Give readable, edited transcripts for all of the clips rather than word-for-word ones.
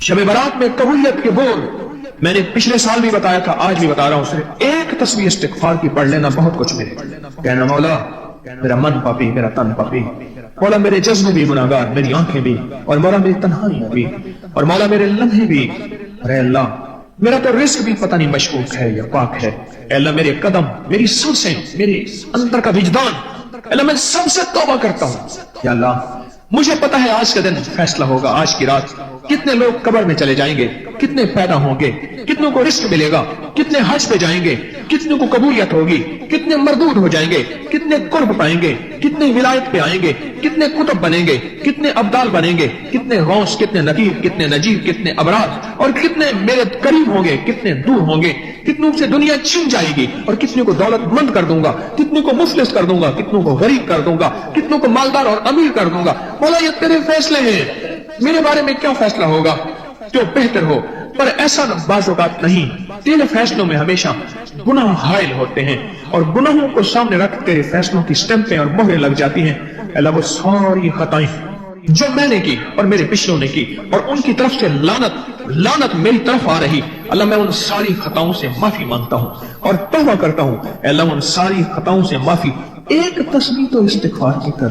شب برات میں قبولیت کے بول میں نے پچھلے سال بھی بتایا تھا، آج بھی بتا رہا ہوں، صرف ایک تسبیح استغفار کی پڑھ لینا بہت کچھ ملے. کہنا مولا میرا من پاپی، میرا تن پاپی، مولا میرے جذبے بھی گناہگار، میری آنکھیں بھی، اور مولا میری تنہائیاں بھی، اور مولا میرے لمحے بھی، اور اے اللہ میرا تو رزق بھی پتہ نہیں مشکوک ہے یا پاک ہے. اے اللہ میرے قدم، میری سانسیں، میرے اندر کا وجدان، اے اللہ میں سب سے توبہ کرتا ہوں. یا اللہ مجھے پتہ ہے آج کا دن فیصلہ ہوگا، آج کی رات کتنے لوگ قبر میں چلے جائیں گے، کتنے پیدا ہوں گے، کتنوں کو رزق ملے گا، کتنے حج پہ جائیں گے، کتنوں کو قبولیت ہوگی، کتنے مردود ہو جائیں گے، کتنے قرب پائیں گے، کتنے ولایت پہ آئیں گے، کتنے کتب بنیں گے، کتنے ابدال بنیں گے، کتنے غوث، کتنے نقیب، کتنے نجیب، کتنے ابرار، اور کتنے میرے قریب ہوں گے، کتنے دور ہوں گے. کتنوں سے دنیا چھن جائے گی اور کتنوں کو دولت مند کر دوں گا، کتنوں کو مفلس کر دوں گا، کتنوں کو غریب کر دوں گا، کتنوں کو مالدار اور امیر کر دوں گا. مولا یہ تیرے فیصلے ہیں، میرے بارے میں کیا فیصلہ ہوگا جو بہتر ہو، پر ایسا بعض اوقات نہیں. تیرے فیصلوں میں ہمیشہ گناہ حائل ہوتے ہیں اور گناہوں کو سامنے رکھ تیرے فیصلوں کی سٹمپیں اور مہریں لگ جاتی ہیں. اللہ وہ ساری خطائیں جو میں نے کی اور میرے پچھلوں نے کی اور ان کی طرف سے لعنت میری طرف آ رہی، اللہ میں ان ساری خطاؤں سے معافی مانگتا ہوں اور توبہ کرتا ہوں. اللہ ان ساری خطاؤں سے معافی. ایک تسبیح تو استغفار کی کر،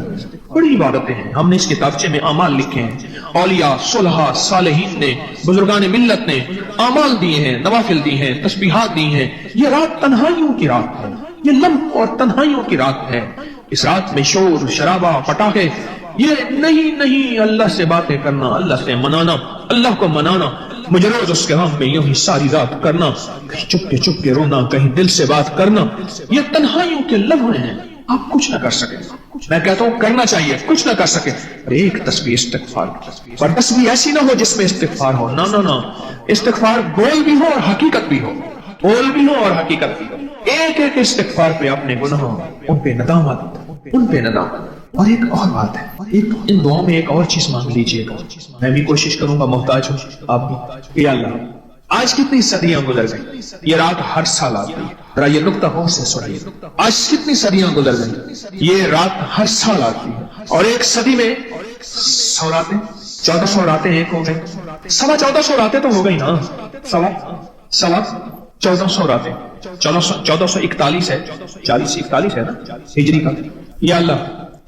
بڑی عبادتیں ہیں. ہم نے اس کتابچے میں اعمال لکھے ہیں، اولیاء، صلحاء، صالحین نے، بزرگان ملت نے اعمال دیے ہیں، نوافل دی ہیں، تسبیحات دی ہیں. یہ رات تنہائیوں کی رات ہے، یہ لمح اور تنہائیوں کی رات ہے. اس رات میں شور شرابہ پٹاخے یہ نہیں اللہ سے باتیں کرنا، اللہ سے منانا، اللہ کو منانا، مجرد اس کے غم میں یوں ہی ساری رات کرنا، کہیں چپ کے رونا، کہیں دل سے بات کرنا. یہ تنہائیوں کے لمحے ہیں، آپ کچھ نہ کر سکے. میں کہتا ہوں کرنا چاہیے، کچھ نہ کر سکے. ایک تسبیح استغفار، پر تسبیح ایسی نہ ہو جس میں استغفار ہو. نہ استغفار بول بھی ہو اور حقیقت بھی ہو، بول بھی ہو اور حقیقت بھی ہو. ایک استغفار پہ اپنے گناہوں، ان پہ ندامت. اور ایک اور بات ہے، ان دعاؤں میں ایک اور چیز مانگ لیجئے گا. میں بھی کوشش کروں گا، محتاج ہوں آپ بھی. یا اللہ آج کتنی صدیاں گزر گئی، یہ رات ہر سال آتی ہے. ذرا یہ نقطہ غور سے سنیے، آج کتنی صدیاں گزر گئی، یہ رات ہر سال آتی ہے. اور ایک صدی میں 100 راتیں، 1400 راتیں ایک ہو گئی. 1450 راتیں تو ہو گئی نا، 1450 راتیں، 1441 ہے، 4041 ہے نا ہجری کا. یا اللہ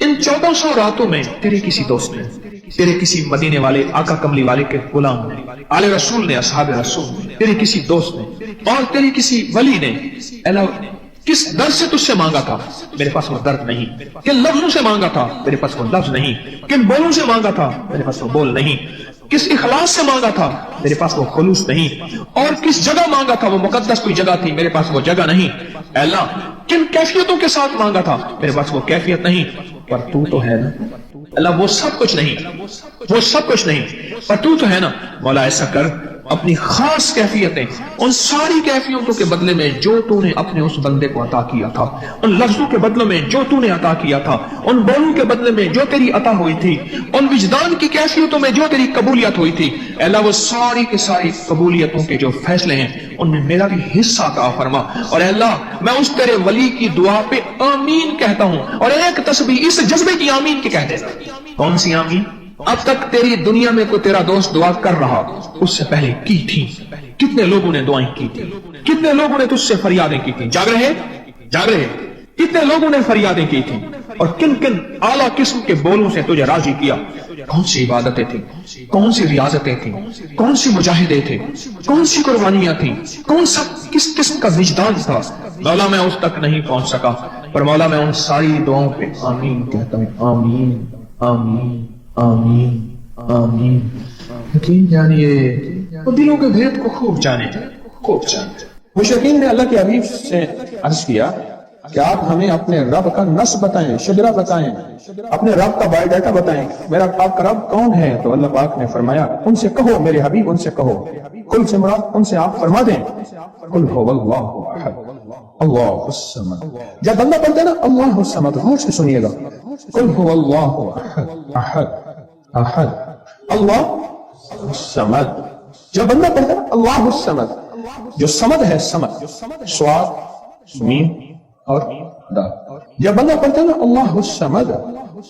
ان 1400 راتوں میں تیرے کسی دوست نے، تیرے کسی مدینے والے آقا کملی والے کے غلام نے، آل رسول نے، اصحاب رسول نے، تیرے کسی دوست نے اور تیرے کسی ولی نے اللہ کس درد سے تجھ سے مانگا تھا، میرے پاس وہ درد نہیں. کن لفظوں سے مانگا تھا، میرے پاس وہ لفظ نہیں. کن بولوں سے مانگا تھا، میرے پاس وہ بول نہیں. کس اخلاص سے مانگا تھا، میرے پاس وہ خلوص نہیں. اور کس جگہ مانگا تھا، وہ مقدس کوئی جگہ تھی، میرے پاس وہ جگہ نہیں. اے اللہ کن کیفیتوں کے ساتھ مانگا تھا، میرے پاس وہ کیفیت نہیں. پر تو ہے نا اللہ، وہ سب کچھ نہیں، پر تو ہے نا. مولا ایسا کر، اپنی خاص کیفیتیں، ان ساری کیفیتوں کے بدلے میں جو تو نے اپنے اس بندے کو عطا کیا تھا، ان لفظوں کے بدلے میں جو تو نے عطا کیا تھا، ان بولوں کے بدلے میں جو تیری عطا ہوئی تھی، ان وجدان کی کیفیتوں میں جو تیری قبولیت ہوئی تھی. اے اللہ وہ ساری کی ساری قبولیتوں کے جو فیصلے ہیں ان میں میرا بھی حصہ عطا فرما. اور اے اللہ میں اس تیرے ولی کی دعا پہ آمین کہتا ہوں. اور ایک تسبیح اس جذبے کی آمین کی کہہ دینا. کون سی آمین؟ اب تک تیری دنیا میں کوئی تیرا دوست دعا کر رہا، اس سے پہلے کی تھی. کتنے لوگوں نے دعائیں کی تھی، کتنے لوگوں نے تجھ سے فریادیں کی تھی. جاگ رہے کتنے لوگوں نے فریادیں کی تھی اور کن اعلیٰ قسم کے بولوں سے تجھے راضی کیا. کون سی عبادتیں تھیں، کون سی ریاضتیں تھیں، کون سی مجاہدے تھے، کون سی قربانیاں تھیں، کس قسم کا وجدان تھا. مولا میں اس تک نہیں پہنچ سکا، پر مولا میں ان ساری دعاؤں پہ آمین کہتا ہوں. آمین آمین آمین آمین. یقین جانیے وہ دلوں کے بھید کو خوب جانے. مشرکین نے اللہ کے حبیب سے عرض کیا کہ آپ ہمیں اپنے رب کا نسب بتائیں، شجرہ بتائیں، اپنے رب کا بایو ڈیٹا بتائیں، میرا آپ کا رب کون ہے. تو اللہ پاک نے فرمایا ان سے کہو، میرے حبیب ان سے کہو، کل سے مراد ان سے آپ فرما دیں قل هو اللہ احد اللہ الصمد. جب بندہ پڑھتے نا اللہ الصمد، غور سے سنیے گا، قل هو اللہ احد اللہ الصمد. جب بندہ پڑھتا ہے اللہ الصمد، جو صمد ہے، صمد صاد میم اور دا. جب بندہ پڑھتا ہے نا اللہ الصمد،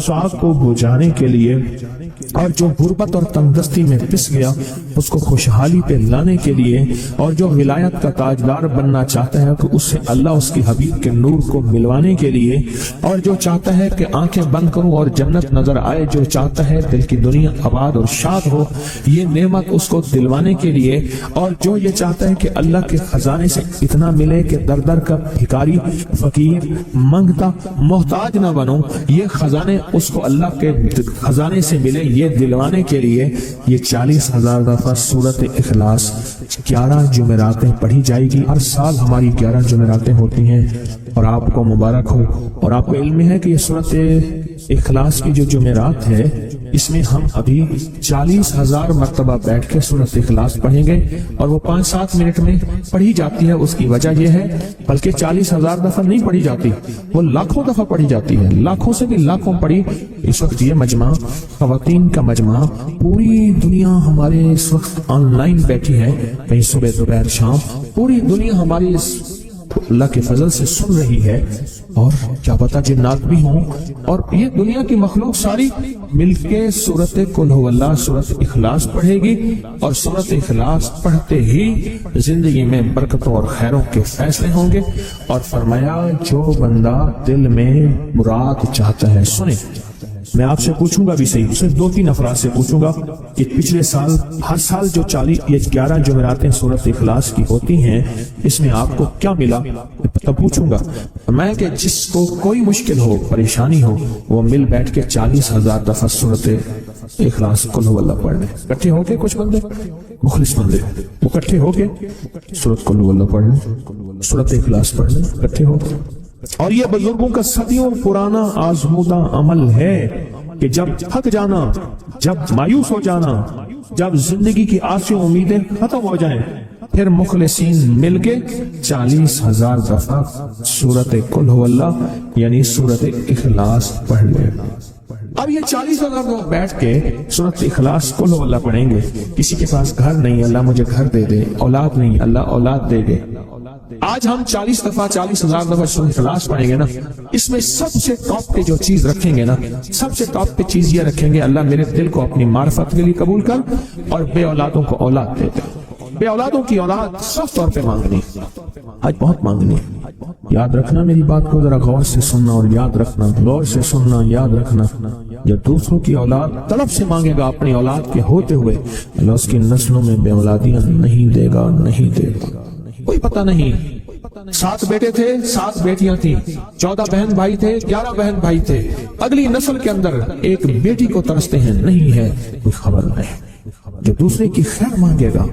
اس آگ کو بجھانے کے لیے، اور جو غربت اور تنگدستی میں پس گیا اس کو خوشحالی پہ لانے کے لیے، اور جو ولایت کا تاجدار بننا چاہتا ہے تو اس سے اللہ اس کی حبیب کے نور کو ملوانے کے لیے، اور جو چاہتا ہے کہ آنکھیں بند کروں اور جنت نظر آئے، جو چاہتا ہے دل کی دنیا آباد اور شاد ہو، یہ نعمت اس کو دلوانے کے لیے، اور جو یہ چاہتا ہے کہ اللہ کے خزانے سے اتنا ملے کہ در در کا بھکاری، فقیر، منگتا، محتاج نہ بنو، یہ خزانے اس کو اللہ کے خزانے سے ملے، یہ دلوانے کے لیے یہ 40,000 دفعہ سورت اخلاص 11 جمعراتیں پڑھی جائے گی۔ ہر سال ہماری 11 جمعراتیں ہوتی ہیں، اور آپ کو مبارک ہو۔ اور آپ کو علم ہے کہ یہ سورت اخلاص کی جو جمعرات ہے، اس میں ہم ابھی 40,000 مرتبہ بیٹھ کے سورت اخلاص پڑھیں گے، اور وہ 5-7 منٹ میں پڑھی جاتی ہے۔ اس کی وجہ یہ ہے، بلکہ 40,000 دفعہ نہیں پڑھی جاتی، وہ لاکھوں دفعہ پڑھی جاتی ہے، لاکھوں سے بھی لاکھوں پڑھی۔ اس وقت یہ مجمع، خواتین کا مجمع، پوری دنیا ہمارے اس وقت آن لائن بیٹھی ہے، کہیں صبح دوپہر شام، پوری دنیا ہماری اللہ کے فضل سے سن رہی ہے، اور کیا پتہ جنات بھی ہوں، اور یہ دنیا کی مخلوق ساری مل کے سورت قل هو اللہ، سورت اخلاص پڑھے گی، اور سورت اخلاص پڑھتے ہی زندگی میں برکتوں اور خیروں کے فیصلے ہوں گے۔ اور فرمایا جو بندہ دل میں مراد چاہتا ہے، سنیں میں آپ سے پوچھوں گا بھی صحیح، صرف 2-3 افراد سے پوچھوں گا کہ پچھلے سال، ہر سال جو 11 جمعراتیں سورت اخلاص کی ہوتی ہیں، اس میں آپ کو کیا ملا؟ تب پوچھوں گا میں کہ جس کو کوئی مشکل ہو، پریشانی ہو، وہ مل بیٹھ کے 40,000 دفعہ سورت اخلاص قل هو اللہ پڑھ لیں۔ اکٹھے ہو کے کچھ بندے مخلص بندے وہ اکٹھے ہو کے سورت قل هو اللہ پڑھ لیں، سورت اخلاص پڑھ لیں اکٹھے ہو کے۔ اور یہ بزرگوں کا صدیوں پرانا آزمودہ عمل ہے کہ جب تھک جانا، جب مایوس ہو جانا، جب زندگی کی آسیں امیدیں ختم ہو جائیں، پھر مخلصین مل کے 40,000 دفعہ سورت قل هو اللہ یعنی سورت اخلاص پڑھ لے۔ اب یہ 40,000 لوگ بیٹھ کے سورت اخلاص قل هو اللہ پڑھیں گے۔ کسی کے پاس گھر نہیں، اللہ مجھے گھر دے دے، اولاد نہیں، اللہ اولاد دے دے۔ آج ہم 40,000 دفعہ سورت اخلاص پڑھیں گے نا، اس میں سب سے ٹاپ پہ جو چیز رکھیں گے نا، سب سے ٹاپ پہ چیز یہ رکھیں گے، اللہ میرے دل کو اپنی معرفت کے لیے قبول کر، اور بے اولادوں کو اولاد دے دے۔ بے اولادوں کی اولاد صاف طور پہ مانگنی، آج بہت مانگنی۔ یاد رکھنا میری بات کو ذرا غور سے سننا، اور یاد رکھنا، غور سے سننا، یاد رکھنا، جب دوسروں کی اولاد طلب سے مانگے گا اپنی اولاد کے ہوتے ہوئے، اللہ اس کی نسلوں میں بے اولادیاں نہیں دے گا، نہیں دے گا۔ کوئی پتہ نہیں، 7 بیٹے تھے، 7 بیٹیاں تھیں، 14 بہن بھائی تھے، 11 بہن بھائی تھے، اگلی نسل کے اندر ایک بیٹی کو ترستے ہیں، نہیں ہے، کوئی خبر نہیں۔ جو دوسرے کی خیر مانگے گا،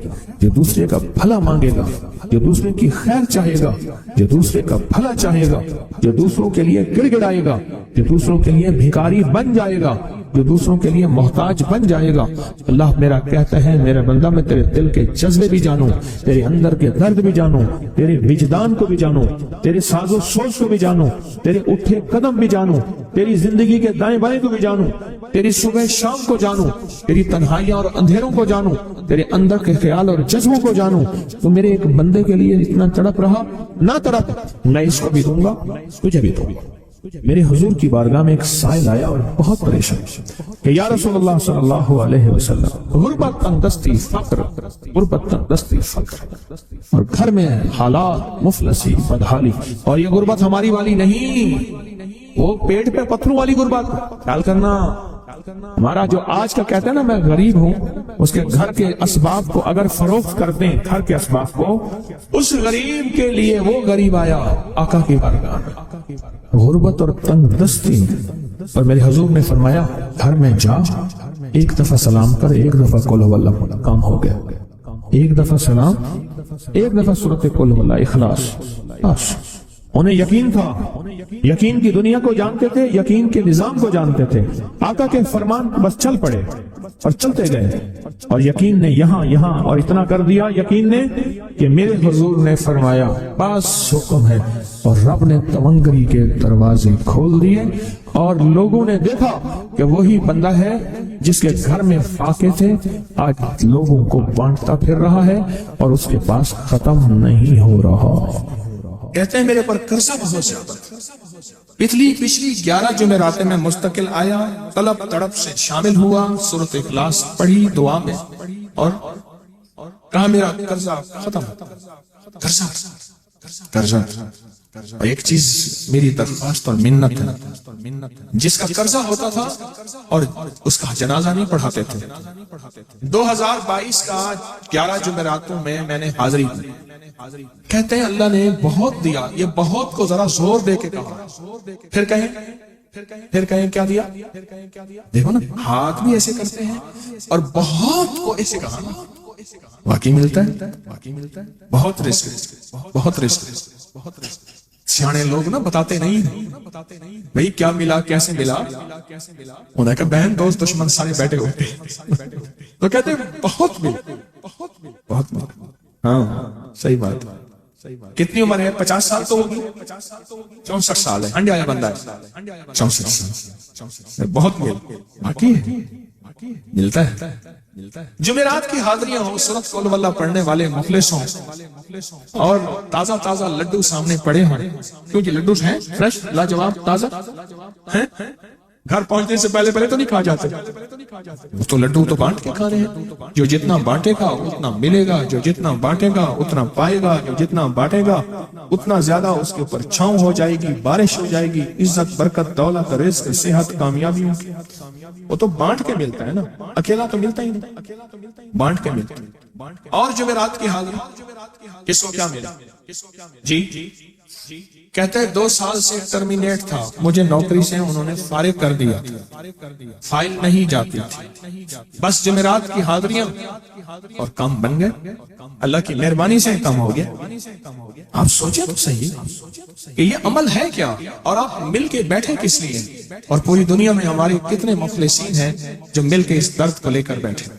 جو دوسرے کا بھلا مانگے گا، جو دوسرے کی خیر چاہے گا، جو دوسرے کا بھلا چاہے گا، جو دوسروں کے لیے گڑ گڑائے گا، جو دوسروں کے لیے بھکاری بن جائے گا، جو دوسروں کے لیے محتاج بن جائے گا، اللہ میرا کہتا ہے میرے بندہ میں تیرے دل کے جذبے بھی جانوں، تیرے اندر کے درد بھی جانوں، تیرے وجدان کو بھی جانوں، تیرے ساز و سوچ کو بھی جانوں، تیرے اٹھے قدم بھی جانوں، تیری زندگی کے دائیں بائیں کو بھی جانوں، تیری صبح شام کو جانوں، تیری تنہائیاں اور اندھیروں کو جانوں، تیرے اندر کے خیال اور جذبوں کو جانوں۔ تو میرے ایک بندے کے لیے اتنا تڑپ رہا، نہ تڑپ، میں اس کو بھی دوں گا، تجھے بھی دوں گا۔ میرے حضور کی بارگاہ میں ایک سائل آیا اور بہت پریشان کہ یا رسول اللہ صلی اللہ علیہ وسلم، غربت، تنگدستی، فقر، غربت، تنگدستی، فقر، اور گھر میں حالات مفلسی، بدحالی، اور یہ غربت ہماری والی نہیں، وہ پیٹ پہ پتھروں والی غربت۔ خیال کرنا، ہمارا جو آج کا کہتا ہے نا میں غریب ہوں، اس کے گھر کے اسباب کو اگر فروخت کر دیں، گھر کے اسباب کو، اس غریب کے لیے وہ غریب آیا آقا کی بارگاہ میں، غربت اور تنگ دستی۔ اور میرے حضور نے فرمایا گھر میں جا، ایک دفعہ سلام کر، ایک دفعہ قل هو اللہ، کام ہو گیا۔ ایک دفعہ سلام، ایک دفعہ سورت قل هو اللہ اخلاص، بس۔ انہیں یقین تھا، یقین کی دنیا کو جانتے تھے، یقین کے نظام کو جانتے تھے، آقا کے فرمان بس چل پڑے اور چلتے گئے، اور یقین نے یہاں اور اتنا کر دیا، یقین نے کہ میرے حضور نے فرمایا بس حکم ہے، اور رب نے تونگری کے دروازے کھول دیے، اور لوگوں نے دیکھا کہ وہی بندہ ہے جس کے گھر میں فاقے تھے، آج لوگوں کو بانٹتا پھر رہا ہے، اور اس کے پاس ختم نہیں ہو رہا۔ کہتے ہیں میرے پر قرضہ بہت زیادہ، پچھلی 11 جمعراتیں میں مستقل آیا، طلب تڑپ سے شامل ہوا، سورۃ اخلاص پڑھی دعا میں، اور کہا میرا قرضہ ختم، قرضہ ایک چیز میری درخواست اور منت ہے، جس کا قرضہ ہوتا تھا اور اس کا جنازہ نہیں پڑھاتے تھے، 2022 کا 11 جمعراتوں میں نے حاضری دی۔ کہتے ہیں اللہ نے بہت دیا، یہ بہت کو ذرا زور دے کے کہا، پھر کہیں کیا دیا؟ دیکھو نا، ہاتھ بھی ایسے کرتے ہیں اور بہت کو ایسے کہا، واقعی ملتا ہے، بہت رزق، بہت رزق۔ سیانے لوگ نا بتاتے نہیں بھئی کیا ملا، کیسے ملا، انہوں نے کہا بہن دوست دشمن سارے بیٹھے ہوتے تو کہتے ہیں بہت ملا، بہت ملا۔ ہاں صحیح بات۔ کتنی عمر ہے؟ 50 سال تو ہوگی، 64 سال ہے، ہنڈے آیا بندہ ہے، 64 سال، بہت مل باقی ہے، ملتا ہے۔ جمعرات کی حاضریاں ہوں، سورۃ قل واللہ پڑھنے والے مخلص ہوں، اور تازہ تازہ لڈو سامنے پڑے ہوں، کیونکہ لڈو ہیں فریش، لاجواب، تازہ ہیں، گھر پہنچنے سے پہلے تو نہیں کھا جاتے، تو لڈو تو بانٹ کے کھانے ہیں، جو جتنا بانٹے گا اتنا ملے گا، جو جتنا بانٹے گا اتنا پائے گا، جو جتنا بانٹے گا اتنا زیادہ اس کے اوپر چھاؤں ہو جائے گی، بارش ہو جائے گی، عزت، برکت، دولت، رزق، صحت، کامیابیوں کی، وہ تو بانٹ کے ملتا ہے نا، اکیلا تو ملتا ہی نہیں، بانٹ کے ملتا ہے۔ اور جمعرات کی حاضری کس کو کیا ملا؟ جی کہتے ہیں 2 سال سے ٹرمینیٹ تھا، مجھے نوکری سے انہوں نے فارغ کر دیا، فائل نہیں جاتی تھی، بس جمعرات کی حاضریاں اور کام بن گئے، اللہ کی مہربانی سے کام ہو گیا۔ آپ سوچیں تو صحیح کہ یہ عمل ہے کیا، اور آپ مل کے بیٹھے کس لیے، اور پوری دنیا میں ہمارے کتنے مخلصین ہیں جو مل کے اس درد کو لے کر بیٹھے،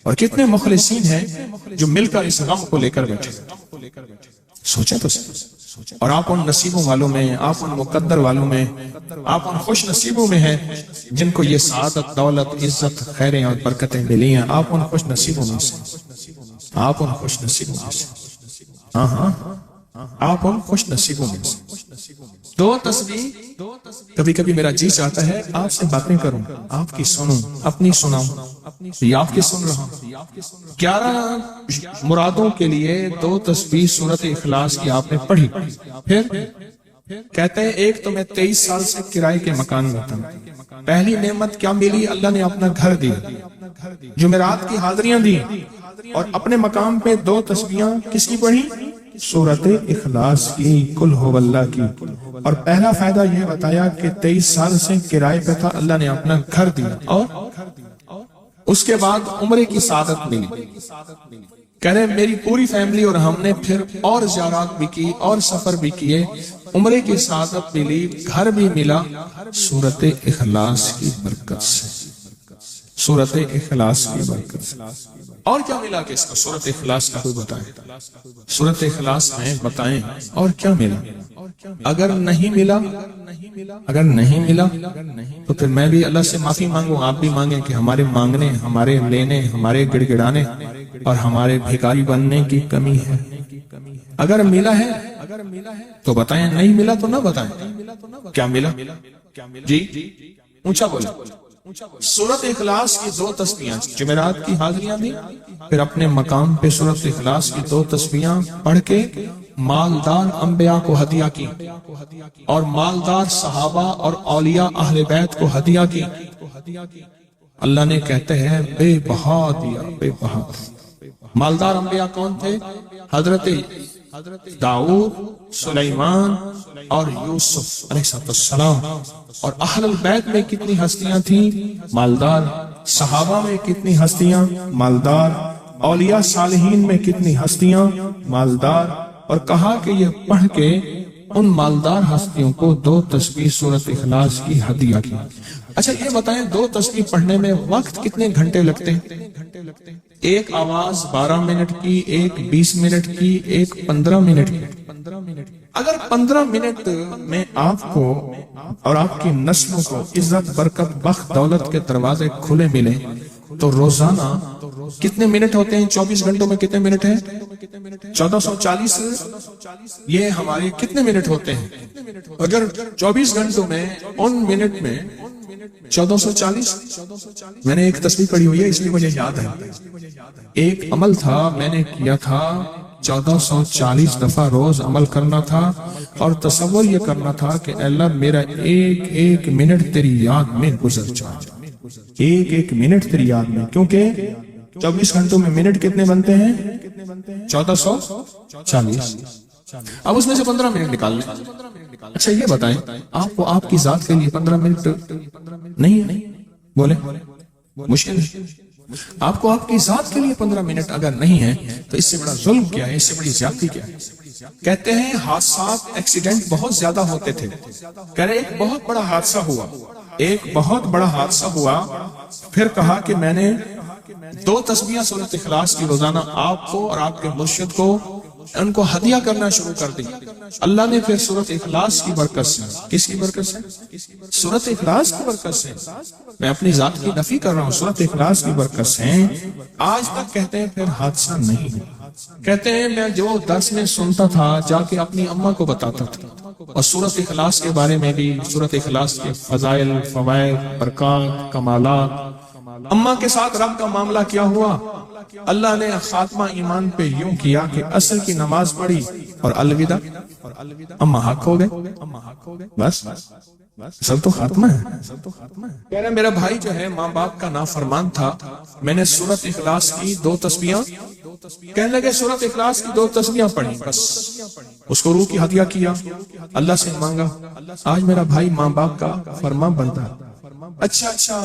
اور کتنے مخلصین ہیں جو مل کر اس غم کو لے کر بیٹھے، سوچیں تو صحیح۔ اور آپ ان نصیبوں والوں میں، آپ ان مقدر والوں میں، آپ ان خوش نصیبوں میں ہیں جن کو یہ سعادت، دولت، عزت، خیریں اور برکتیں ملی ہیں، آپ ان خوش نصیبوں میں سے، آپ ان خوش نصیبوں میں سے، ہاں آپ ان خوش نصیبوں میں سے۔ 2 تصویر، کبھی کبھی میرا جی چاہتا ہے آپ سے باتیں کروں، آپ کی سنوں، اپنی سناؤں، یہ آپ کی سن رہا ہوں۔ 11 مرادوں کے لیے 2 تصویر سورۃ اخلاص کی آپ نے پڑھی، پھر کہتے ہیں ایک تو میں 23 سال سے کرائے کے مکان میں تھا، پہلی نعمت کیا ملی؟ اللہ نے اپنا گھر دیا، جمعرات کی حاضریاں دی، اور اپنے مقام پہ 2 تسبیحاں کس کی پڑھی؟ سورۃ اخلاص کی، قل هو اللہ کی۔ اور پہلا فائدہ یہ بتایا کہ 23 سال سے کرائے پہ تھا، اللہ نے اپنا گھر دیا، اور اس کے بعد عمرے کی سعادت ملی۔ کہہ رہے میری پوری فیملی اور ہم نے پھر اور زیارات بھی کی اور سفر بھی کیے، عمرے کی سعادت ملی، گھر بھی ملا، سورۃ اخلاص کی برکت سے، سورۃ اخلاص کی برکت سے۔ اور کیا ملا کہ اس کا سورۃ اخلاص کا کوئی بتائیں، سورۃ اخلاص میں بتائیں اور کیا ملا؟ اگر نہیں ملا تو پھر میں بھی اللہ سے معافی مانگوں، آپ بھی مانگیں کہ ہمارے مانگنے، ہمارے لینے، ہمارے گڑ گڑانے اور ہمارے بھکاری بننے کی کمی ہے۔ اگر ملا ہے تو بتائیں، نہیں ملا تو نہ بتائیں۔ کیا ملا؟ جی اونچا بولیں۔ سورۃ اخلاص کی 2 تسبیحاں، جمعرات کی حاضریاں دی، پھر اپنے مقام پہ سورۃ اخلاص کی 2 تسبیحاں پڑھ کے مالدار انبیاء کو ہدیہ کی، اور مالدار صحابہ اور اولیاء اہل بیت کو ہدیہ کی۔ اللہ نے کہتے ہیں بے بہا دیا، بے بہا۔ مالدار انبیاء کون تھے؟ حضرت داؤد، سلیمان اور یوسف علیہ السلام۔ اور اہل البیت میں کتنی ہستیاں تھیں؟ مالدار۔ صحابہ میں کتنی ہستیاں؟ مالدار۔ اولیاء صالحین میں کتنی ہستیاں؟ مالدار۔ اور کہا کہ یہ پڑھ کے ان مالدار ہستیوں کو 2 تسبیح سورۃ اخلاص کی ہدیہ کی۔ اچھا یہ بتائیں 2 تسبیح پڑھنے میں وقت کتنے گھنٹے لگتے ہیں؟ ایک آواز 12 منٹ کی، ایک 20 منٹ کی، ایک 15 منٹ کی۔ اگر 15 منٹ میں آپ کو اور آپ کی نسلوں کو عزت، برکت، بخت، دولت کے دروازے کھلے ملے تو روزانہ کتنے منٹ ہوتے ہیں 24 گھنٹوں میں؟ کتنے منٹ ہیں 1440 یہ ہمارے کتنے منٹ ہوتے ہیں؟ اگر 24 گھنٹوں میں ان منٹ میں 1440 میں نے ایک تصویر پڑھی ہوئی ہے اس لیے مجھے یاد ہے ایک عمل تھا میں نے کیا تھا 1440 دفعہ روز عمل کرنا تھا اور تصور یہ کرنا تھا کہ اللہ میرا ایک ایک منٹ تیری یاد میں گزر جائے ایک ایک منٹ تیری یاد میں کیونکہ 24 گھنٹوں میں منٹ کتنے بنتے ہیں 1440 اب اس میں سے 15 منٹ نکال لیں اچھا یہ بتائیں آپ کو آپ کی ذات کے لیے 15 منٹ نہیں ہے بولے مشکل ہے آپ کو آپ کی ذات کے لیے 15 منٹ اگر نہیں ہے تو اس سے بڑا ظلم کیا ہے اس سے بڑی زیادتی کیا ہے کہتے ہیں حادثات ایکسیڈنٹ بہت زیادہ ہوتے تھے کہہ رہے ایک بہت بڑا حادثہ ہوا ایک بہت بڑا حادثہ ہوا پھر کہا کہ میں نے 2 تسبیحیں سورۃ اخلاص کی روزانہ آپ کو اور آپ کے مرشد کو ان کو ہدیہ کرنا شروع کر دی اللہ نے پھر سورۃ اخلاص کی برکت سے کس کی برکت سے سورۃ اخلاص کی برکت سے میں اپنی ذات کی نفی کر رہا ہوں سورۃ اخلاص کی برکت سے آج تک کہتے ہیں پھر حادثہ نہیں کہتے ہیں میں جو درس میں سنتا تھا جا کے اپنی اماں کو بتاتا تھا اور سورۃ اخلاص کے بارے میں بھی سورۃ اخلاص کے فضائل فوائد برکات کمالات اماں کے ساتھ رب کا معاملہ کیا ہوا اللہ نے خاتمہ ایمان پہ یوں کیا کہ عصر کی نماز پڑھی اور الوداع اماں حق ہو گئے بس سب تو خاتمہ ہے کہہ رہے میرا بھائی جو ہے ماں باپ کا نافرمان تھا میں نے سورۃ اخلاص کی 2 تسبیحاں کہنے لگے سورۃ اخلاص کی 2 تسبیحاں پڑھی بس اس کو روح کی ہدیہ کیا اللہ سے مانگا آج میرا بھائی ماں باپ کا فرمان بنتا ہے اچھا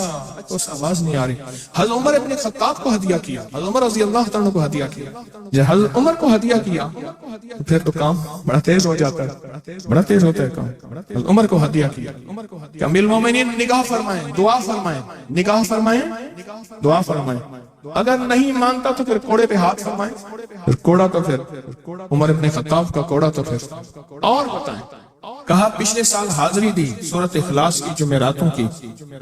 اس آواز نہیں آ رہی حضرت عمر ابن خطاب کو ہدیہ کیا حضرت عمر رضی اللہ تعالیٰ کو ہدیہ کیا جب حضرت عمر کو ہدیہ کیا تو پھر تو کام بڑا تیز ہو جاتا ہے بڑا تیز ہوتا ہے کام حضرت عمر کو ہدیہ کیا کہ امیر المومنین نگاہ فرمائیں دعا فرمائیں نگاہ فرمائیں دعا فرمائیں اگر نہیں مانتا تو پھر کوڑے پہ ہاتھ فرمائیں پھر کوڑا تو پھر عمر ابن خطاب کا کوڑا تو پھر اور بتائیں کہا پچھلے سال حاضری دی سورۃ اخلاص کی جمعراتوں کی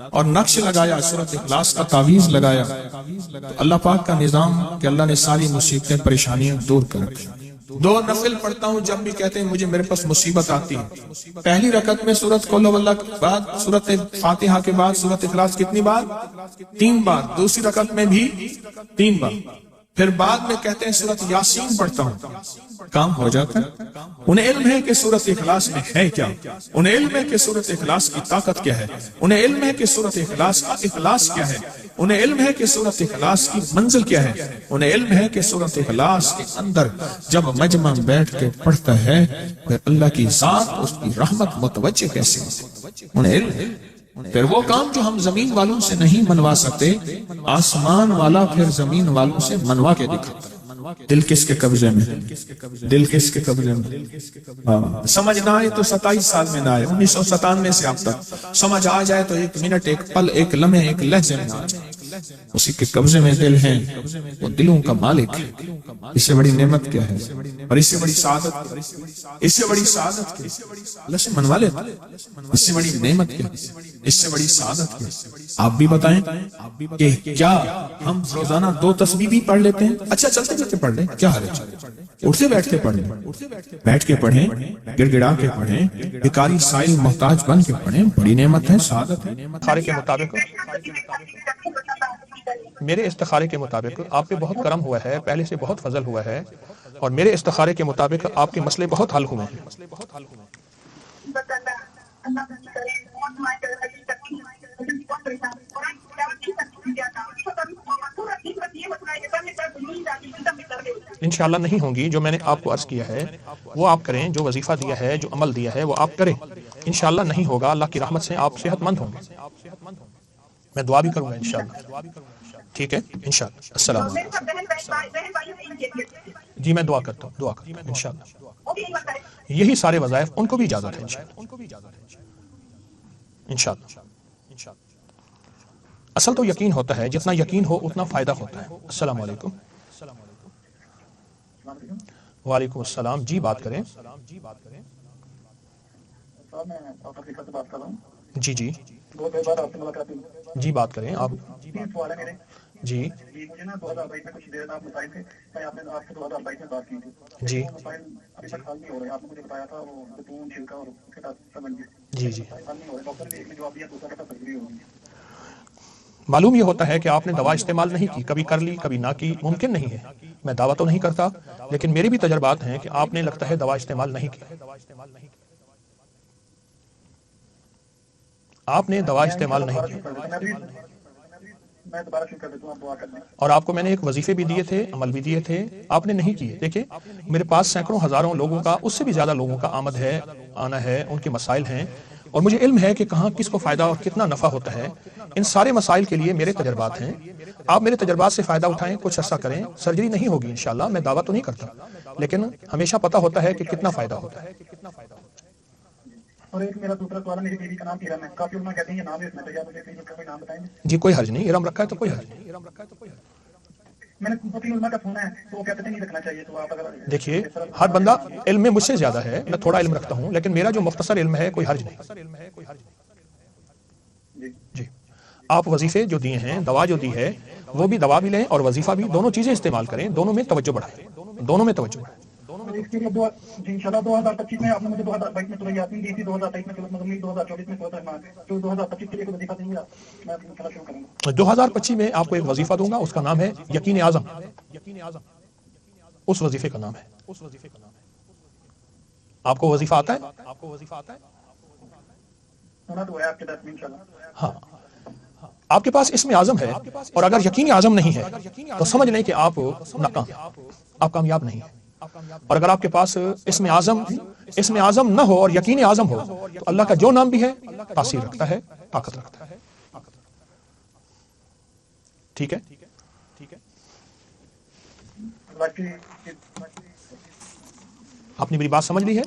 اور نقش لگایا سورۃ اخلاص کا تعویذ لگایا تو اللہ پاک کا نظام کہ اللہ نے ساری مصیبتیں پریشانیاں دور کر رکھی 2 نفل پڑھتا ہوں جب بھی کہتے ہیں مجھے میرے پاس مصیبت آتی ہے پہلی رکعت میں سورۃ قل واللہ کے بعد سورۃ فاتحہ کے بعد سورۃ اخلاص کتنی بار 3 بار دوسری رکعت میں بھی 3 بار پھر بعد میں کہتے ہیں سورۃ یاسین پڑھتا ہوں کام ہو جاتا ہے انہیں علم ہے کہ سورۃ اخلاص میں ہے کیا انہیں علم ہے کہ سورۃ اخلاص کی طاقت کیا ہے انہیں علم ہے کہ سورۃ اخلاص کا اخلاص کیا ہے انہیں علم ہے کہ سورۃ اخلاص کی منزل کیا ہے انہیں علم ہے کہ سورۃ اخلاص کے اندر جب مجمع بیٹھ کے پڑھتا ہے پھر اللہ کی ذات اس کی رحمت متوجہ کیسے ہوتی انہیں علم ہے پھر وہ کام جو ہم زمین والوں سے نہیں منوا سکتے آسمان والا پھر زمین والوں سے منوا کے دکھاتا ہے دل کس کے قبضے میں دل کس کے قبضے میں سمجھ نہ آئے تو 27 سال میں نہ آئے 1997 سے اب تک سمجھ آ جائے تو 1 منٹ 1 پل 1 لمحے 1 لہجے میں آ جائے اسی کے قبضے میں دل ہیں وہ دلوں کا مالک ہے اس سے بڑی نعمت کیا ہے اور اس سے بڑی سعادت اس سے بڑی سعادت کیا اللہ سے منوا لے اس سے بڑی نعمت کیا اس سے بڑی سعادت کیا آپ بھی بتائیں کہ کیا ہم روزانہ 2 تسبیح بھی پڑھ لیتے ہیں اچھا چلتے چلتے پڑھ لیں کیا حرج اٹھتے بیٹھتے پڑھ لیں بیٹھ کے پڑھیں گڑ گڑا کے پڑھیں بھکاری سائل محتاج بن کے پڑھیں بڑی نعمت ہے سعادت ہے استخارے کے مطابق میرے استخارے کے مطابق آپ پہ بہت کرم ہوا ہے پہلے سے بہت فضل ہوا ہے اور میرے استخارے کے مطابق آپ کے مسئلے بہت حل ہوئے ہیں انشاءاللہ نہیں ہوں گی جو میں نے آپ کو عرض کیا ہے وہ آپ کریں جو وظیفہ دیا ہے جو عمل دیا ہے وہ آپ کریں انشاءاللہ نہیں ہوگا اللہ کی رحمت سے آپ صحت مند ہوں گے میں دعا بھی کروں گا انشاءاللہ ٹھیک ہے انشاءاللہ السلام علیکم جی میں دعا کرتا ہوں انشاءاللہ یہی سارے وظائف ان کو بھی اجازت ہے انشاءاللہ اصل تو یقین ہوتا ہے جتنا یقین ہو اتنا فائدہ ہوتا ہے السلام علیکم وعلیکم السلام جی بات کریں جی جی جی بات کریں آپ جی مجھے نا 2022 میں کچھ دیر آپ بتائے تھے، میں آپ نے آپ سے 2022 میں بات کی تھی، جی وہ مسائل ابھی تک حل نہیں ہو رہے. آپ نے مجھے بتایا تھا وہ بتون چھلکا اور سمجھ گئے، جی جی مسائل حل نہیں ہو رہے. ڈاکٹر نے ایک نے جواب دیا، دوسرا کہتا سرجری ہوگی. معلوم یہ ہوتا ہے کہ آپ نے دوا استعمال نہیں کی، کبھی کر لی کبھی نہ کی، ممکن نہیں ہے. میں دعویٰ تو نہیں کرتا، لیکن میرے بھی تجربات ہیں کہ آپ نے لگتا ہے دوا استعمال نہیں کی. آپ نے دوا استعمال نہیں کی. میں دوبارہ شروع کر دیتا ہوں، آپ دعا کر دیں. اور آپ کو میں نے ایک وظیفے بھی دیے تھے، عمل بھی دیے تھے، آپ نے نہیں کیے. دیکھیں میرے پاس سینکڑوں ہزاروں لوگوں کا، اس سے بھی زیادہ لوگوں کا آمد ہے، آنا ہے، ان کے مسائل ہیں، اور مجھے علم ہے کہ کہاں کس کو فائدہ اور کتنا نفع ہوتا ہے. ان سارے مسائل کے لیے میرے تجربات ہیں. آپ میرے تجربات سے فائدہ اٹھائیں، کچھ عرصہ کریں. سرجری نہیں ہوگی انشاءاللہ، میں دعویٰ تو نہیں کرتا، لیکن ہمیشہ پتہ ہوتا ہے کہ کتنا فائدہ ہوتا ہے. اور ایک میرا دوسرا سوال ہے، میری بیوی کا نام ارم ہے. کافی علماء کہتے ہیں یہ نام ہے، اس میں تو یا مجھے کہیں کا کوئی نام بتائیں گے. جی کوئی حرج نہیں، ارم رکھا ہے تو کوئی حرج نہیں. میں نے دو تین علماء کا سنا ہے تو وہ کہتے ہیں نہیں رکھنا چاہیے، تو آپ اگر دیکھیے ہر بندہ علم میں مجھ سے زیادہ ہے، میں تھوڑا علم رکھتا ہوں، لیکن میرا جو مختصر علم ہے کوئی حرج نہیں. جی جی آپ وظیفے جو دیے ہیں، دوا جو دی ہے، وہ بھی دوا بھی لیں اور وظیفہ بھی، دونوں چیزیں استعمال کریں، دونوں میں توجہ بڑھائیں، دونوں میں توجہ بڑھائیں. اور اس کے لیے جی انشاءاللہ 2025 میں آپ نے مجھے 2022 میں سورہ یاسین دی تھی، 2023 میں سورۃ مزمل، 2024 میں سورۃ رحمان. تو 2025 کے لیے کوئی وظیفہ دیں گے آپ؟ میں انشاءاللہ شروع کروں گا. 2025 میں آپ کو ایک وظیفہ دوں گا، اس کا نام ہے یقین اعظم. اس وظیفے کا نام ہے. آپ کو وظیفہ آتا ہے؟ سنا تو ہے آپ کے دس میں انشاءاللہ. ہاں آپ کے پاس اسم اعظم ہے، اور اگر یقین اعظم نہیں ہے تو سمجھ لیں کہ آپ ناکام، آپ کامیاب نہیں ہیں. اور اگر آپ کے پاس اسم اعظم نہ ہو اور یقین اعظم ہو تو اللہ کا جو نام بھی ہے تاثیر رکھتا ہے، طاقت رکھتا ہے. ٹھیک ہے. باقی آپ نے میری بات سمجھ لی ہے؟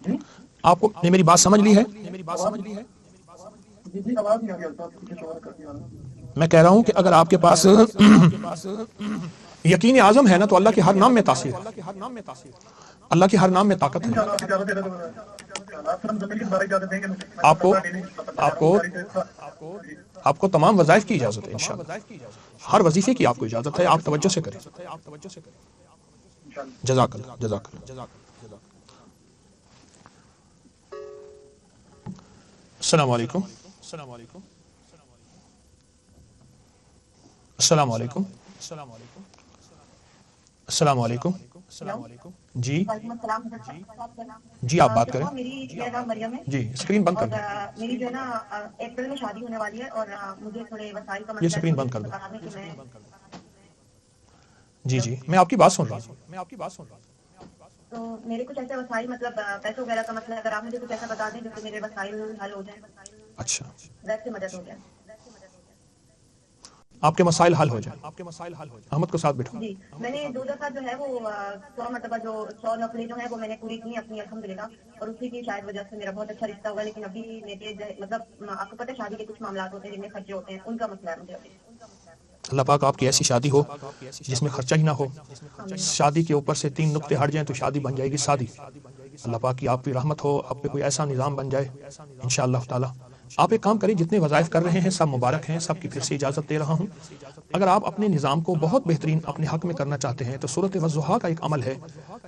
جی آپ کو نے میری بات سمجھ لی ہے؟ جی جی آواز نہیں آ رہی الفاظ کچھ اور کر دیا. میں کہہ رہا ہوں کہ اگر آپ کے پاس یقین اعظم ہے نا تو اللہ کے ہر نام میں تاثیر ہے، اللہ کے ہر نام میں طاقت ہے. آپ کو تمام وظائف کی اجازت ہے انشاءاللہ، ہر وظیفے کی آپ کو اجازت ہے، آپ توجہ سے کریں. جزاک اللہ، جزاک اللہ. السلام علیکم. السلام علیکم. السلام علیکم. السلام علیکم. جی جی آپ بات کریں. میرا نام مریم ہے. جی اسکرین بند کر اور دیں. میری جو ہے نا اپریل میں شادی ہونے والی ہے، اور مجھے تھوڑے وسائل کا یہ مسئلہ اسکرین بند کر دو. ہے کہ میں جی جی میں آپ کی بات سن رہا ہوں. تو میرے کچھ ایسے وسائل، مطلب پیسوں وغیرہ کا مسئلہ ہے، اگر آپ مجھے کچھ ایسا بتا دیں جس سے میرے وسائل حل ہو جائیں، اچھا ویسے مدد ہو جائے. آپ کے مسائل حل ہو جائیں. احمد کو ساتھ بٹھاؤ. جی میں نے 2 دفعہ جو ہے وہ 100 مرتبہ جو 100 نفلیں جو ہیں وہ میں نے پوری کی اپنی الحمدللہ، اور اسی کی شاید وجہ سے میرا بہت اچھا رشتہ ہوا. لیکن ابھی میرے مطلب آپ کو پتہ ہے شادی کے کچھ معاملات ہوتے ہیں جن میں خرچے ہوتے ہیں، ان کا مسئلہ ہے مجھے ابھی. اللہ پاک آپ کی ایسی شادی ہو جس میں خرچہ ہی نہ ہو. شادی کے اوپر سے 3 نقطے ہٹ جائیں تو شادی بن جائے گی سادی. اللہ پاک کی آپ کی رحمت ہو، آپ پہ کوئی ایسا نظام بن جائے انشاءاللہ تعالی. آپ ایک کام کریں، جتنے وظائف کر رہے ہیں سب مبارک ہیں، سب کی پھر سے اجازت دے رہا ہوں. اگر آپ اپنے نظام کو بہت بہترین اپنے حق میں کرنا چاہتے ہیں تو سورۃ والضحیٰ کا ایک عمل ہے،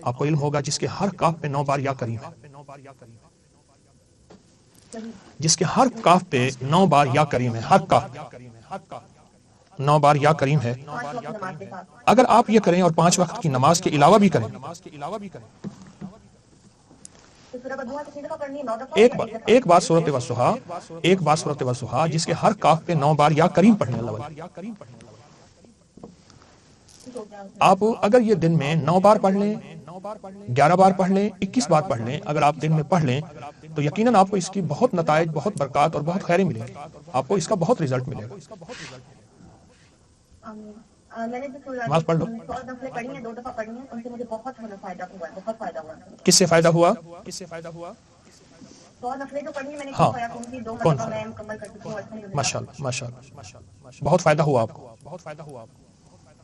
آپ کو علم ہوگا، جس کے ہر کاف پہ 9 بار یا کریم ہے. جس کے ہر کاف پہ 9 بار یا کریم ہے، ہر کاف 9 بار یا کریم ہے. 5 وقت نماز کے ساتھ. اگر آپ یہ کریں اور 5 وقت کی نماز کے علاوہ بھی کریں، تو سورہ بدوحہ کتنی دفعہ پڑھنی ہے؟ 9 دفعہ. ایک بار سورۃ والضحیٰ جس کے ہر کاف پہ 9 بار یا کریم پڑھنے اللہ. آپ اگر یہ دن میں 9 بار پڑھ لیں، 11 بار پڑھ لیں، 21 بار پڑھ لیں، اگر آپ دن میں پڑھ لیں تو یقیناً آپ کو اس کی بہت نتائج، بہت برکات اور بہت خیریں ملیں گی. آپ کو اس کا بہت رزلٹ ملے گا. میں نے جو نماز پڑھ لو. 100 نفلیں پڑھی ہیں، 2 دفعہ پڑھی ہیں، ان سے مجھے بہت فائدہ ہوا ہے، بہت فائدہ ہوا ہے. کس سے فائدہ ہوا؟ 100 نفلیں جو پڑھی ہیں میں نے، ہاں. کی 2 کون مرتبہ میں مکمل کر چکی ہوں. ماشاءاللہ ماشاءاللہ، بہت فائدہ ہوا آپ کو.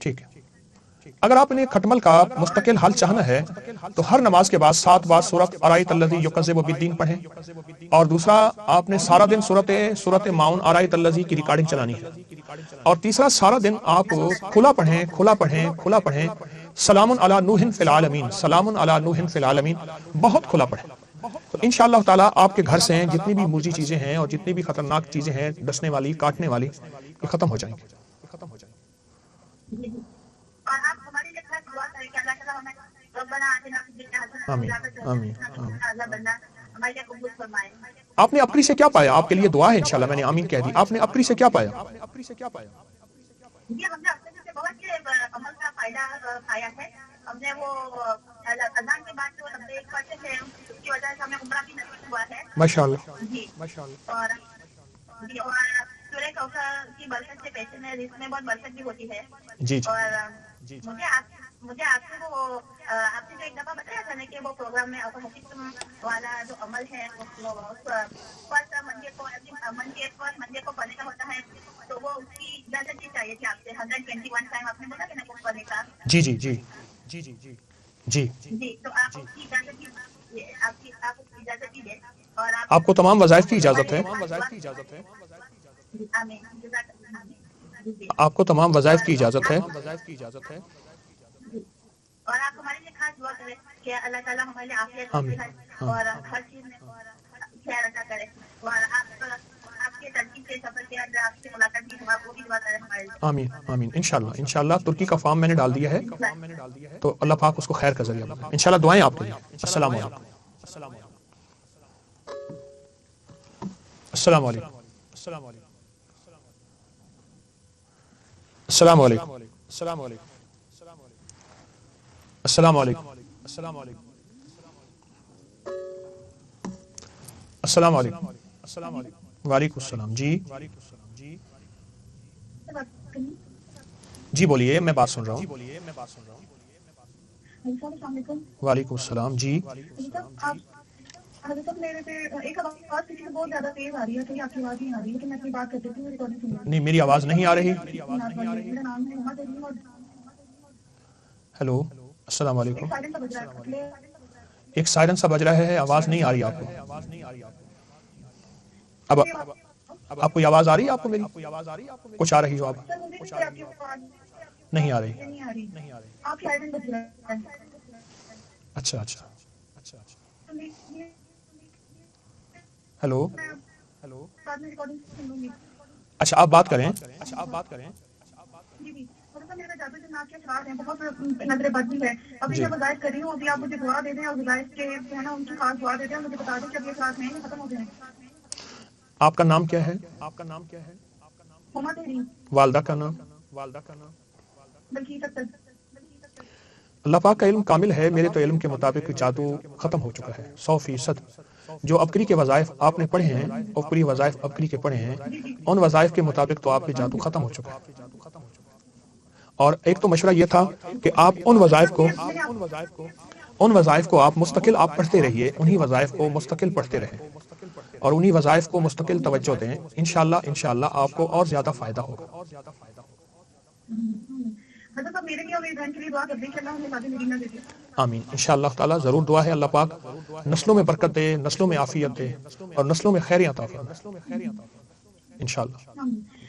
ٹھیک ہے. اگر آپ نے ختمل کا مستقل حل چاہنا ہے تو ہر نماز کے بعد 7 بار سورۃ ارایت الذی یکذب بالدین پڑھیں، اور دوسرا آپ نے سارا دن سورۃ معون ارایت الذی کی ریکارڈنگ چلانی ہے، اور تیسرا سارا دن آپ کھلا پڑھیں سلام علی نوح فی العالمین، سلام علی نوح فی العالمین، بہت کھلا پڑھیں. تو انشاءاللہ تعالی آپ کے گھر سے جتنی بھی موذی چیزیں ہیں اور جتنی بھی خطرناک چیزیں ہیں ڈسنے والی کاٹنے والی، یہ ختم ہو جائیں گے. اور آپ ہمارے لیے خاص دعا کریں کہ اللہ تعالیٰ ہمیں ربنا آتنا فی الدنیا حسنۃ آمین، وفی آمین، الآخرۃ آمین. حسنۃ وقنا عذاب النار، ہمارے لیے قبول فرمائیں. آپ نے اپری سے کیا پایا؟ آپ کے لیے دعا ہے انشاءاللہ، میں نے آمین کہہ دی. آپ نے اپری سے کیا پایا؟ جی ہم نے اپنے سے بہت سے عمل کا فائدہ پایا ہے. ہم نے وہ اذان کے بعد جو لمبے پڑھتے تھے اس کی وجہ سے ہمیں عمرہ بھی نصیب ہوا ہے. ماشاءاللہ. جی اور سورہ کوثر کی برکت سے پیسے میں رزق میں بہت برکت بھی ہوتی ہے. جی اور مجھے آپ سے جو ایک دفعہ بتایا تھا نا کہ وہ پروگرام میں حقیقت والا جو عمل ہے فرسٹ منڈے کو پڑھنے کا ہوتا ہے، تو وہ اس کی اجازت بھی چاہیے تھی آپ سے. 121 ٹائم آپ نے بولا کہ وہ پڑھنے کا. جی تو آپ اس کی اجازت دیجیے. اور آپ کو تمام وظائف کی اجازت ہے. آمین. آپ کو تمام وظائف کی اجازت ہے. اور آپ ہمارے لیے خاص دعا کریں کہ اللہ تعالیٰ ہمارے لیے عافیت صحت اور ہر چیز میں خیر عطا کرے. اور آپ کے ترکیب کے سفر کے اندر آپ سے ملاقات بھی ہم آپ کو بھی دعا کریں ہمارے لیے. آمین آمین. انشاءاللہ ترکی کا فارم میں نے ڈال دیا ہے، تو اللہ پاک اس کو خیر کا ذریعہ بنائے. انشاءاللہ دعائیں آپ کے لیے. السلام علیکم. السلام علیکم. السلام علیکم. السلام علیکم. السلام علیکم. السلام علیکم. وعلیکم السلام. جی بولیے، میں بات سن رہا ہوں. السلام علیکم. وعلیکم السلام. جی حضرت میرے پہ ایک آواز کسی سے بہت زیادہ تیز آ رہی ہے، تو آپ کی آواز نہیں آ رہی ہے، لیکن میں اپنی بات کرتی ہوں. ریکارڈنگ سن رہی ہوں. نہیں، میری آواز نہیں آ رہی. میرا نام ہے محمد علی اور ہیلو، السلام علیکم. سائلنٹ کا بج رہا ہے. ایک سائرن سا بج رہا ہے، آواز نہیں آ رہی آپ کو. اب آپ کو آواز آ رہی ہے؟ آپ کو میری کچھ آ رہی ہو؟ آپ نہیں آ رہی. آپ سائلنٹ بج رہا ہے. اچھا. ہیلو. بعد میں ریکارڈنگ سن لوں گی. اچھا، آپ بات کریں. جی میرے جادو سے ناک کے اثرات ہیں، بہت نظر بد بھی ہے. ابھی میں وظائف کر رہی ہوں. ابھی آپ مجھے دعا دے دیں اور وظائف کے جو ہے نا ان کی خاص دعا دے دیں اور مجھے بتا دیں کہ ابھی اثرات نہیں ختم ہو جائیں. آپ کا نام کیا ہے؟ ہما تحریر. والدہ کا نام؟ بلکہ تک اللہ پاک کا علم کامل ہے. میرے تو علم کے مطابق جادو ختم ہو چکا ہے 100%. جو ابکری کے وظائف آپ نے پڑھے ہیں، ابکری وظائف ابکری کے پڑھے ہیں، ان وظائف کے مطابق تو آپ کے جادو ختم ہو چکا ہے. اور ایک تو مشورہ یہ تھا کہ آپ ان وظائف کو آپ مستقل آپ پڑھتے رہیے، انہی وظائف کو مستقل پڑھتے رہیں اور انہی وظائف کو مستقل توجہ دیں. انشاءاللہ آپ کو اور زیادہ فائدہ ہوگا. حضرت اب میرے لیے اور میری بہن کے لیے دعا کر دیں کہ اللہ ہمیں شادی مدینہ دے دے. آمین. انشاءاللہ تعالی ضرور دعا ہے. اللہ پاک نسلوں میں برکت دے، نسلوں میں عافیت دے اور نسلوں میں خیریاں عطا فرمائے انشاءاللہ.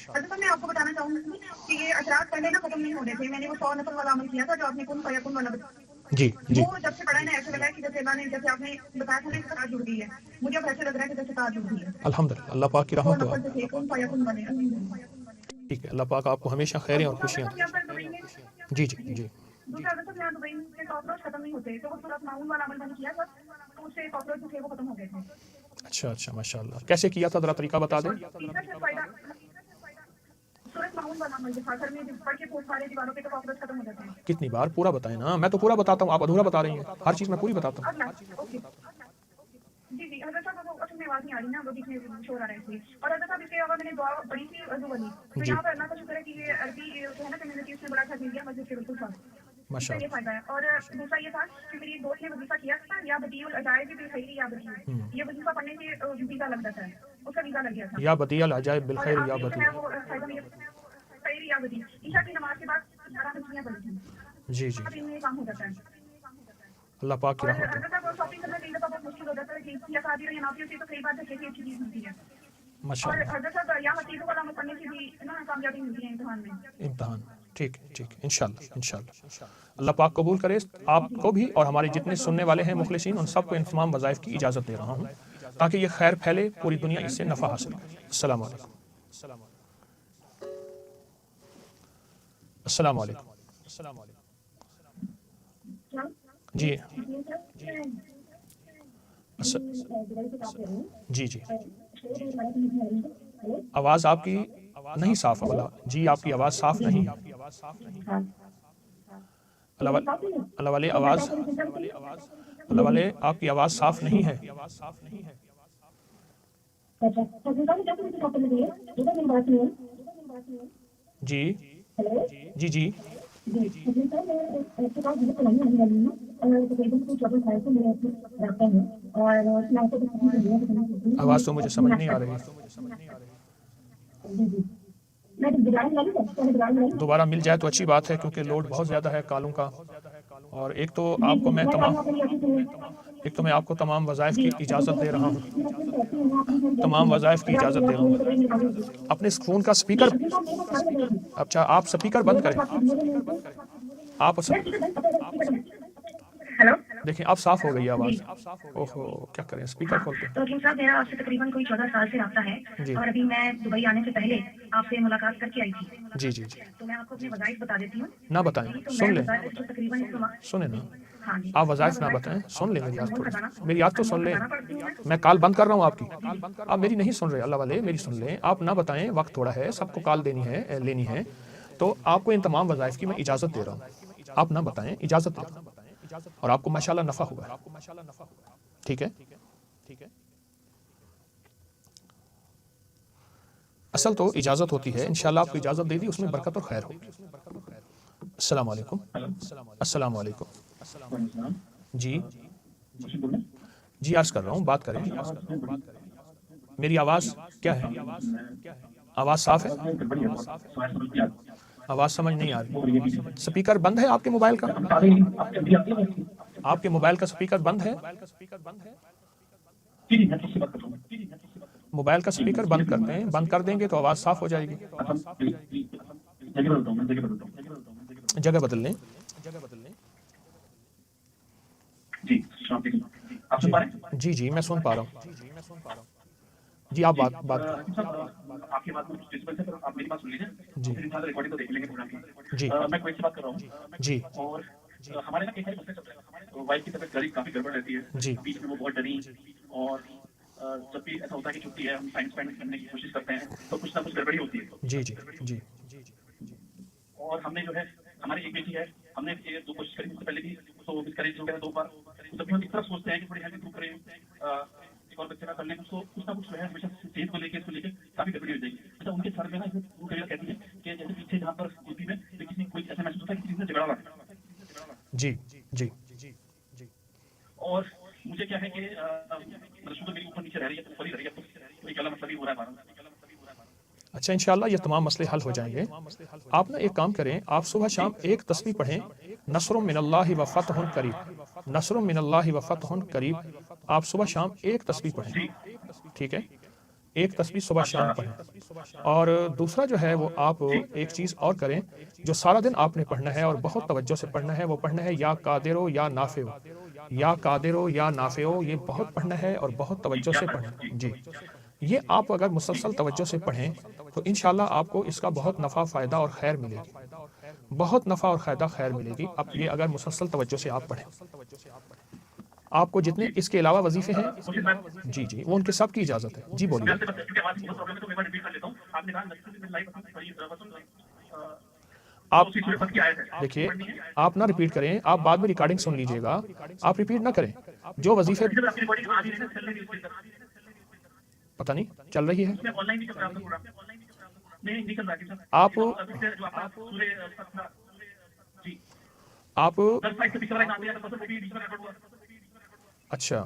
حضرت میں آپ کو بتانا چاہوں گی کہ یہ اثرات پہلے نہ ختم نہیں ہونے تھے. میں نے وہ 100 نفل والا عمل کیا تھا جو آپ نے کن فیکن والا بتایا. جی وہ جب سے پڑھا ہے نا ایسا لگا ہے کہ جیسے اللہ نے جیسے آپ نے بتایا تھا نا اس طرح جڑ گئی ہے. مجھے اب ایسے لگ رہا ہے کہ جیسے تار جڑ گئی ہے. الحمدللہ. اللہ پاک کی رحمت دعا. سے کن فیکن بنے. ٹھیک ہے. اللہ پاک آپ کو ہمیشہ خیریں اور خوشیاں دے. جی. دوسرا حضرت میں دبئی کے کاکروچ ختم نہیں ہوتے، تو وہ سورۃ معون والا عمل میں نے کیا تھا تو اس سے کاکروچ جو تھے وہ ختم ہو گئے تھے. اچھا ماشاءاللہ. کیسے کیا تھا ذرا طریقہ بتا دیں. سورۃ معون والا عمل جیسا گھر میں پڑھ کے پھوٹ مارے دیواروں پہ تو کاکروچ ختم ہو جاتے ہیں. کتنی بار پورا بتائیں نا. میں تو پورا بتاتا ہوں، آپ ادھورا بتا رہی ہیں. ہر چیز میں پوری بتاتا ہوں. جی حضرت صاحب وہ اصل میں آواز نہیں آ رہی نا، وہ بیچ میں شور آ رہے تھے. اور حضرت صاحب اس کے علاوہ میں نے دعا پڑھی تھی اردو والی، تو یہاں پر اللہ کا شکر ہے کہ یہ عربی جو ہے نا کمیونٹی اس میں بڑا خرچ دیا مسجد کے بالکل ساتھ. اس کا یہ فائدہ ہے. اور دوسرا یہ تھا کہ میری ایک دوست نے وظیفہ کیا تھا یا بدیع العجائب بالخیر یا بدیع، یہ وظیفہ پڑھنے سے ویزا لگ جاتا ہے. اس کا ویزا لگ گیا تھا. یا بدیع العجائب بالخیر یا بدیع. خیر یا بدی عشاء کی نماز کے بعد 18 مچھلیاں پڑی تھیں. جی جی اب ان میں کام ہو جاتا ہے. اللہ پاک کی اور رحمت ہو. حضرت صاحب شاپنگ کرنا کئی دفعہ بہت مشکل ہو جاتا ہے کہ یا شادی ہو یا نافی ہوتی ہے تو کئی بار دھکے کی اچھی چیز ملتی ہے. ماشاء اور اللہ. حضرت صاحب یا حقیقت کو علامت پڑھنے سے بھی نا کامیابی ملتی ہے امتحان میں. امتحان ٹھیک ٹھیک انشاءاللہ انشاءاللہ. اللہ پاک قبول کرے آپ کو بھی اور ہمارے جتنے سننے والے ہیں مخلصین ان سب کو ان تمام وظائف کی اجازت دے رہا ہوں تاکہ یہ خیر پھیلے پوری دنیا اس سے نفع حاصل کرے. السلام علیکم. السلام علیکم. جی جی جی آواز آپ کی نہیں صاف. جی آپ کی آواز صاف نہیں. اللہ والے آپ کی آواز صاف نہیں ہے. جی جی جی آواز تو مجھے سمجھ نہیں آ رہی. دوبارہ مل جائے تو اچھی بات ہے کیونکہ لوڈ بہت زیادہ ہے کالوں کا. اور ایک تو آپ کو تمام وظائف کی اجازت دے رہا ہوں. تمام وظائف کی اجازت دے رہا ہوں. اپنے فون کا سپیکر اچھا آپ سپیکر بند کریں. آپ ہیلو دیکھیں اب صاف ہو گئی آواز. اوہو کیا کریں سپیکر کھولتے ہیں. تو حکیم صاحب میرا آپ سے تقریباً کوئی 14 سال سے رابطہ ہے. جی اور ابھی میں دبئی آنے سے پہلے آپ سے ملاقات کر کے آئی تھی. جی جی جی تو میں آپ کو اپنے وظائف بتا دیتی ہوں. نہ بتائیں تو سن میں لیں تقریباً سنیں نا. ہاں جی آپ وظائف نہ بتائیں سن لیں میری یاد تو سن لیں. میں کال بند کر رہا ہوں آپ کی. آپ میری نہیں سن رہے. اللہ والے میری سن لیں. آپ نہ بتائیں وقت تھوڑا ہے سب کو کال لینی ہے تو آپ کو ان تمام وظائف کی میں اجازت دے رہا ہوں. آپ نہ بتائیں اجازت دے رہا ہوں اور آپ کو ماشاءاللہ نفع ہوگا. ٹھیک ہے. اصل تو اجازت ہوتی ہے انشاءاللہ آپ کو اجازت دے دی اس میں برکت اور خیر ہوگی. السلام علیکم. السلام علیکم. جی جی عرض کر رہا ہوں بات کریں. میری آواز کیا ہے. آواز صاف ہے. آواز سمجھ نہیں آ رہی. سپیکر بند ہے آپ کے موبائل کا. آپ کے موبائل کا سپیکر بند ہے. موبائل کا سپیکر بند کرتے ہیں. بند کر دیں گے تو آواز صاف ہو جائے گی. جگہ بدل لیں. جی جی میں سن پا رہا ہوں. جی آپ بات آپ کی بات آپ میری بات سن لیجیے. جی ریکارڈنگ کو دیکھ لیں گے پورا. جی میں کوئی سے بات کر رہا ہوں. جی اور ہمارے نا کئی سارے مسئلے چل رہے ہیں. وائف کی طبیعت کافی گڑبڑ رہتی ہے. جی بیچ میں وہ بہت ڈری اور جب بھی ایسا ہوتا ہے کہ چھٹی ہے ہم ٹائم اسپینڈ کرنے کی کوشش کرتے ہیں تو کچھ نہ کچھ گڑبڑی ہوتی ہے. جی جی جی اور ہم نے جو ہے ہماری ایک بیٹی ہے ہم نے دو کوشش کری اس سے پہلے بھی تو مس کریج ہو گیا 2 بار. جب بھی ہم اس طرح سوچتے ہیں کہ تھوڑی ہیلتھ امپروو کریں ایک اور بچے کا کر لیں تو کچھ نہ کچھ جو ہے ہمیشہ صحت کو لے کے کافی گڑبڑی ہو جائے گی. اچھا ان کے سر میں نا وہ کہتی ہے کہ جیسے پیچھے جہاں پر یوپی میں کسی کوئی ایسا محسوس ہوتا ہے کہ کسی نے جھگڑا ہوا. جی جی اور مجھے کیا ہے کہ شوگر میری اوپر نیچے رہ رہی ہے تو اوپر ہی رہ رہی ہے تو ایک الگ مسئلہ بھی ہو رہا ہے ہمارا. اچھا انشاءاللہ یہ تمام مسئلے حل ہو جائیں گے. آپ نا ایک کام کریں. آپ صبح شام ایک تسبیح پڑھیں. نصر من اللہ و فتح قریب. نصر من اللہ و فتح قریب. آپ صبح شام ایک تسبیح پڑھیں. ٹھیک ہے. ایک تسبیح صبح شام پڑھیں. اور دوسرا جو ہے وہ آپ ایک چیز اور کریں جو سارا دن آپ نے پڑھنا ہے اور بہت توجہ سے پڑھنا ہے. وہ پڑھنا ہے یا قادرو یا نافعو. یا قادرو یا نافعو. یہ بہت پڑھنا ہے اور بہت توجہ سے پڑھنا. جی یہ آپ اگر مسلسل توجہ سے پڑھیں تو انشاءاللہ آپ کو اس کا بہت نفع فائدہ اور خیر ملے گی. بہت نفع اور خیر ملے گی. اب یہ اگر مسلسل توجہ سے آپ پڑھیں. آپ کو جتنے اس کے علاوہ وظیفے ہیں جی جی وہ ان کے سب کی اجازت ہے. جی بولیے. آپ دیکھیے آپ نہ ریپیٹ کریں. آپ بعد میں ریکارڈنگ سن لیجئے گا. آپ ریپیٹ نہ کریں. جو وظیفے پتہ نہیں چل رہی ہے. آپ اچھا